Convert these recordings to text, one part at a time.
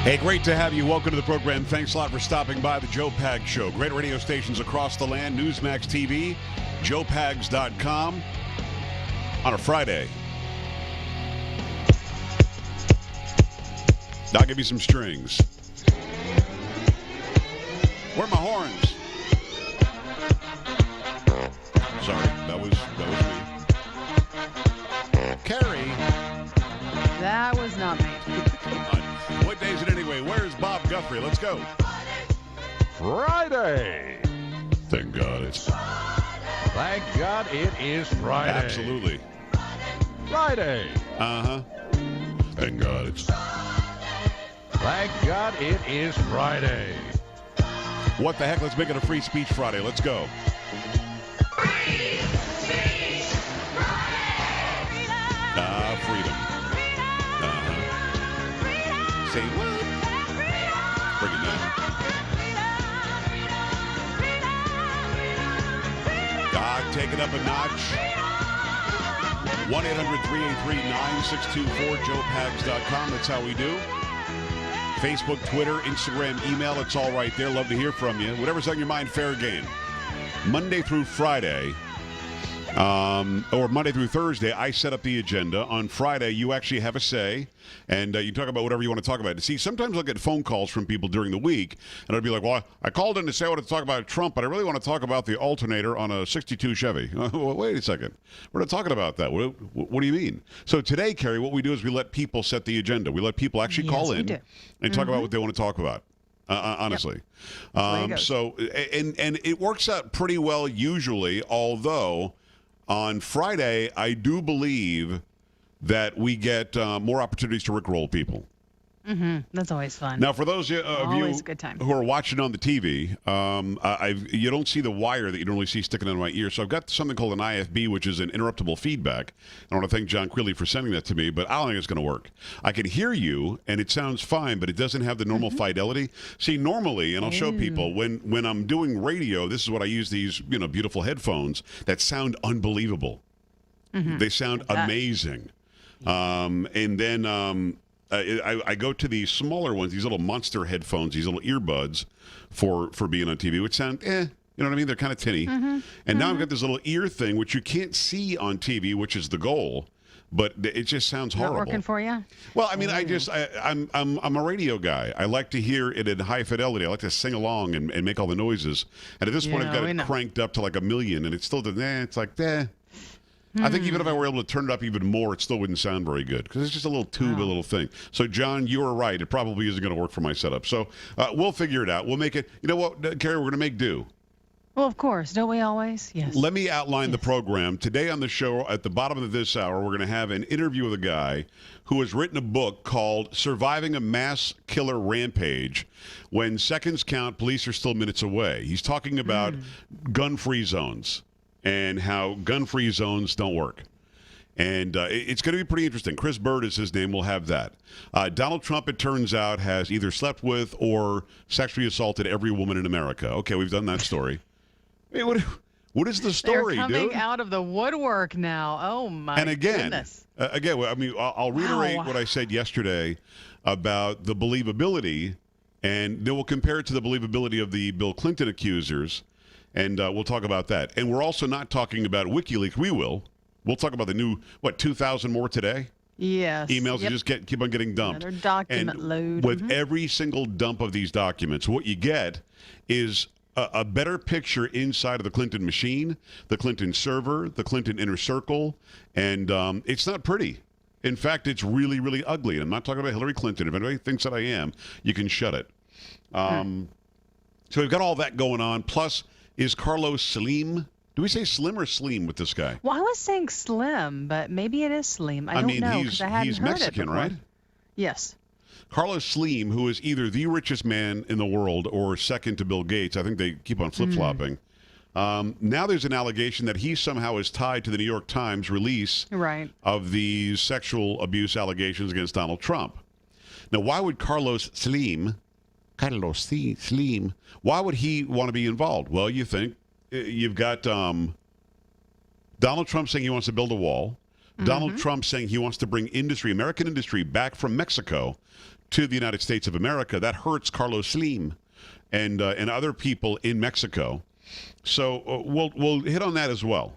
Hey, great to have you. Welcome to the program. Thanks a lot for stopping by the Joe Pags Show. Great radio stations across the land. Newsmax TV, joepags.com on a Friday. I'll give you some strings. Where are my horns? Sorry, that was me. Carrie. That was not me. Come on. What day is it anyway? Where's Bob Guthrie? Let's go. Friday. Thank God it's Thank God it is Friday. absolutely. Friday. Uh-huh. Thank God it's Thank God it is Friday. What the heck? Let's make it a Free Speech Friday. Let's go. Freedom. Uh-huh. Say what? Bring it down. Take it up a notch. 1-800-383-9624, joepags.com. That's how we do. Facebook, Twitter, Instagram, email. It's all right there. Love to hear from you. Whatever's on your mind, fair game. Monday through Friday, or Monday through Thursday, I set up the agenda. On Friday, you actually have a say, and you talk about whatever you want to talk about. See, sometimes I'll get phone calls from people during the week, and I'll be like, well, I called in to say I want to talk about Trump, but I really want to talk about the alternator on a 62 Chevy. Well, wait a second. We're not talking about that. What do you mean? So today, Carrie, what we do is we let people set the agenda. We let people actually call in and talk about what they want to talk about. Honestly. Yep. So, and it works out pretty well usually, although on Friday, I do believe that we get more opportunities to rickroll people. That's always fun. Now, for those of Always you a good time. who are watching on the TV, you don't see the wire that you normally see sticking in my ear. So I've got something called an IFB, which is an interruptible feedback. I want to thank John Quilly for sending that to me, but I don't think it's going to work. I can hear you, and it sounds fine, but it doesn't have the normal fidelity. See, normally, and I'll show people, when I'm doing radio, this is what I use these beautiful headphones that sound unbelievable. They sound amazing. And then... I go to these smaller ones, these little monster headphones, these little earbuds for being on TV, which sound, you know what I mean? They're kind of tinny. And now I've got this little ear thing, which you can't see on TV, which is the goal, but it just sounds horrible. Not working for you? Well, I mean, I'm a radio guy. I like to hear it in high fidelity. I like to sing along and make all the noises. And at this point, I've got it cranked up to like 1 million, and it's still, it's like, I think even if I were able to turn it up even more, it still wouldn't sound very good because it's just a little tube, a little thing. So, John, you were right. It probably isn't going to work for my setup. So we'll figure it out. We'll make it. You know what, Carrie, we're going to make do. Well, of course. Don't we always? Yes. Let me outline the program. Today on the show, at the bottom of this hour, we're going to have an interview with a guy who has written a book called Surviving a Mass Killer Rampage. When seconds count, police are still minutes away. He's talking about gun-free zones and how gun-free zones don't work. And it's going to be pretty interesting. Chris Bird is his name. We'll have that. Donald Trump, it turns out, has either slept with or sexually assaulted every woman in America. Okay, we've done that story. Hey, what is the story, They're coming dude? out of the woodwork now. Oh, my goodness. Again, I mean, I'll reiterate what I said yesterday about the believability, and then we'll compare it to the believability of the Bill Clinton accusers. And we'll talk about that. And we're also not talking about WikiLeaks. We will. We'll talk about the new, 2,000 more today? Yes. Emails that just keep on getting dumped. Another document and load. With every single dump of these documents, what you get is a better picture inside of the Clinton machine, the Clinton server, the Clinton inner circle, and it's not pretty. In fact, it's really, really ugly. And I'm not talking about Hillary Clinton. If anybody thinks that I am, you can shut it. So we've got all that going on. Plus, is Carlos Slim? Do we say Slim or Sleem with this guy? Well, I was saying Slim, but maybe it is Slim. I don't know because I hadn't he's heard Mexican, it before. right? Yes. Carlos Slim, who is either the richest man in the world or second to Bill Gates. I think they keep on flip-flopping. Now there's an allegation that he somehow is tied to the New York Times release of the sexual abuse allegations against Donald Trump. Now, why would Carlos Slim, why would he want to be involved? Well, you think you've got Donald Trump saying he wants to build a wall. Donald Trump saying he wants to bring American industry back from Mexico to the United States of America. That hurts Carlos Slim and other people in Mexico. So we'll hit on that as well.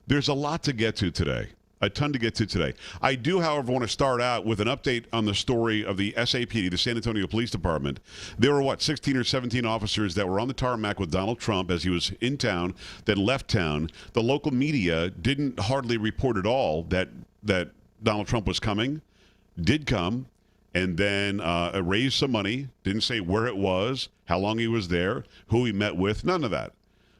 There's a lot to get to today. A ton to get to today. I do, however, want to start out with an update on the story of the SAPD, the San Antonio Police Department. There were, 16 or 17 officers that were on the tarmac with Donald Trump as he was in town, then left town. The local media didn't hardly report at all that Donald Trump was coming, did come, and then raised some money, didn't say where it was, how long he was there, who he met with, none of that.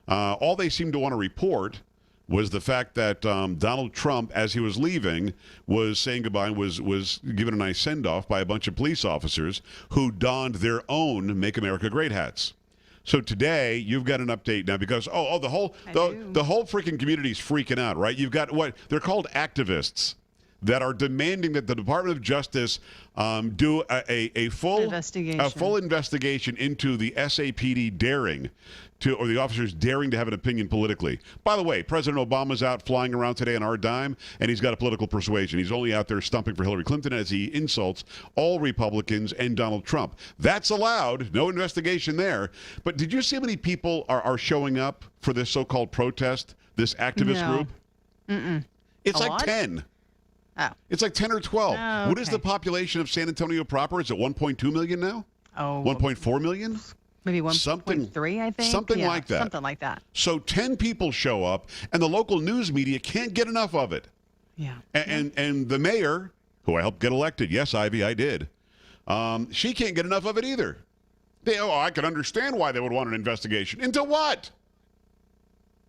All they seemed to want to report was the fact that Donald Trump, as he was leaving, was saying goodbye, was given a nice send-off by a bunch of police officers who donned their own Make America Great hats. So today, you've got an update now because, the whole freaking community's freaking out, right? You've got what they're called activists that are demanding that the Department of Justice do a full investigation into the SAPD daring to, or the officers daring to have an opinion politically. By the way, President Obama's out flying around today on our dime, and he's got a political persuasion. He's only out there stumping for Hillary Clinton as he insults all Republicans and Donald Trump. That's allowed. No investigation there. But did you see how many people are showing up for this so-called protest, this activist group? Mm-mm. It's a like lot? 10. Oh. It's like 10 or 12. Oh, What is okay. the population of San Antonio proper? Is it 1.2 million now? Oh, 1.4 million? maybe Something- 1.3, I think. something Yeah, like that. Something like that. So 10 people show up, and the local news media can't get enough of it. Yeah. And the mayor, who I helped get elected, yes, Ivy, I did, she can't get enough of it either. I can understand why they would want an investigation. Into what?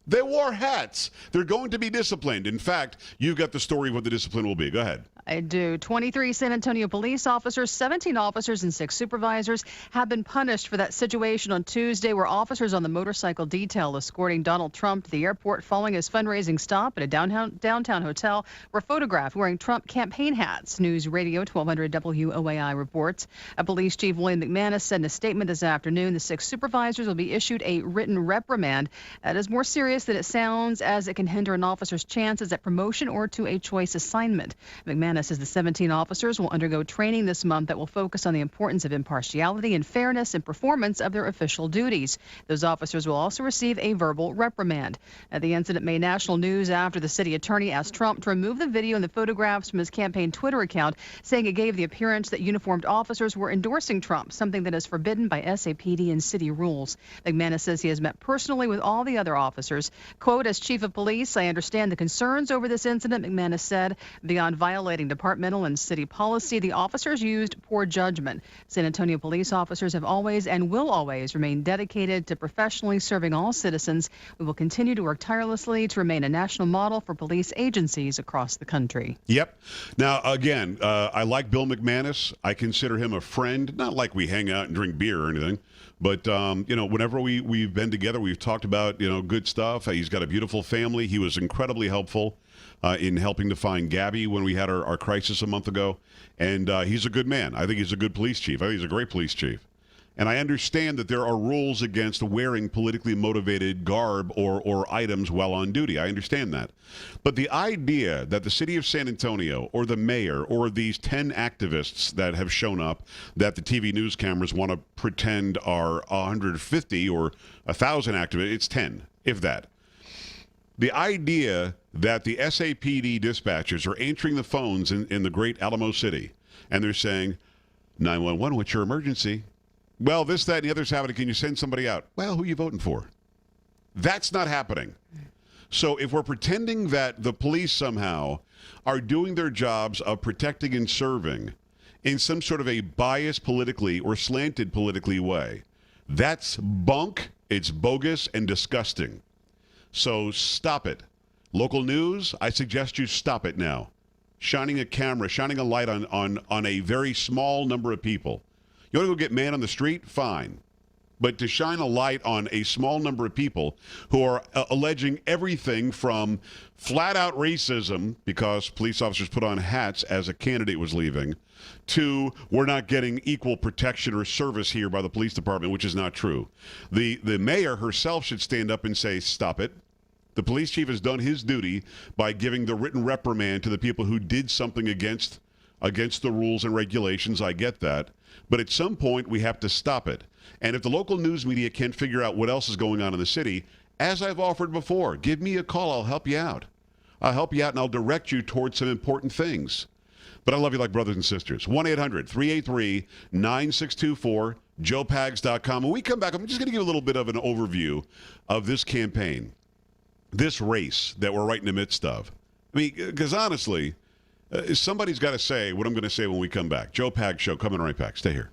They wore hats. They're going to be disciplined. In fact, you've got the story of what the discipline will be. Go ahead. I do. 23 San Antonio police officers, 17 officers, and 6 supervisors have been punished for that situation on Tuesday where officers on the motorcycle detail escorting Donald Trump to the airport following his fundraising stop at a downtown hotel were photographed wearing Trump campaign hats. News Radio 1200 WOAI reports. A police chief, William McManus, said in a statement this afternoon the 6 supervisors will be issued a written reprimand that is more serious than it sounds, as it can hinder an officer's chances at promotion or to a choice assignment. McManus says the 17 officers will undergo training this month that will focus on the importance of impartiality and fairness in performance of their official duties. Those officers will also receive a verbal reprimand. The incident made national news after the city attorney asked Trump to remove the video and the photographs from his campaign Twitter account, saying it gave the appearance that uniformed officers were endorsing Trump, something that is forbidden by SAPD and city rules. McManus says he has met personally with all the other officers. Quote, as chief of police, I understand the concerns over this incident, McManus said. Beyond violating departmental and city policy, the officers used poor judgment. San Antonio police officers have always and will always remain dedicated to professionally serving all citizens. We will continue to work tirelessly to remain a national model for police agencies across the country. Yep. Now, again, I like Bill McManus. I consider him a friend, not like we hang out and drink beer or anything, but, whenever we've been together, we've talked about, good stuff. He's got a beautiful family. He was incredibly helpful in helping to find Gabby when we had our crisis a month ago. And he's a good man. I think he's a good police chief. I think he's a great police chief. And I understand that there are rules against wearing politically motivated garb or items while on duty. I understand that. But the idea that the city of San Antonio or the mayor or these 10 activists that have shown up that the TV news cameras want to pretend are 150 or 1,000 activists, it's 10, if that. The idea that the SAPD dispatchers are answering the phones in the great Alamo City and they're saying, 911, what's your emergency? Well, this, that, and the other's happening. Can you send somebody out? Well, who are you voting for? That's not happening. So if we're pretending that the police somehow are doing their jobs of protecting and serving in some sort of a biased politically or slanted politically way, that's bunk, it's bogus, and disgusting. So stop it. Local news, I suggest you stop it now. Shining a camera, shining a light on a very small number of people. You want to go get man on the street? Fine. But to shine a light on a small number of people who are alleging everything from flat-out racism because police officers put on hats as a candidate was leaving, to we're not getting equal protection or service here by the police department, which is not true. The mayor herself should stand up and say, stop it. The police chief has done his duty by giving the written reprimand to the people who did something against against the rules and regulations. I get that. But at some point, we have to stop it. And if the local news media can't figure out what else is going on in the city, as I've offered before, give me a call. I'll help you out. I'll help you out, and I'll direct you towards some important things. But I love you like brothers and sisters. 1-800-383-9624, joepags.com. When we come back, I'm just going to give a little bit of an overview of this campaign, this race that we're right in the midst of. I mean, because honestly, somebody's got to say what I'm going to say when we come back. Joe Pags Show, coming right back. Stay here.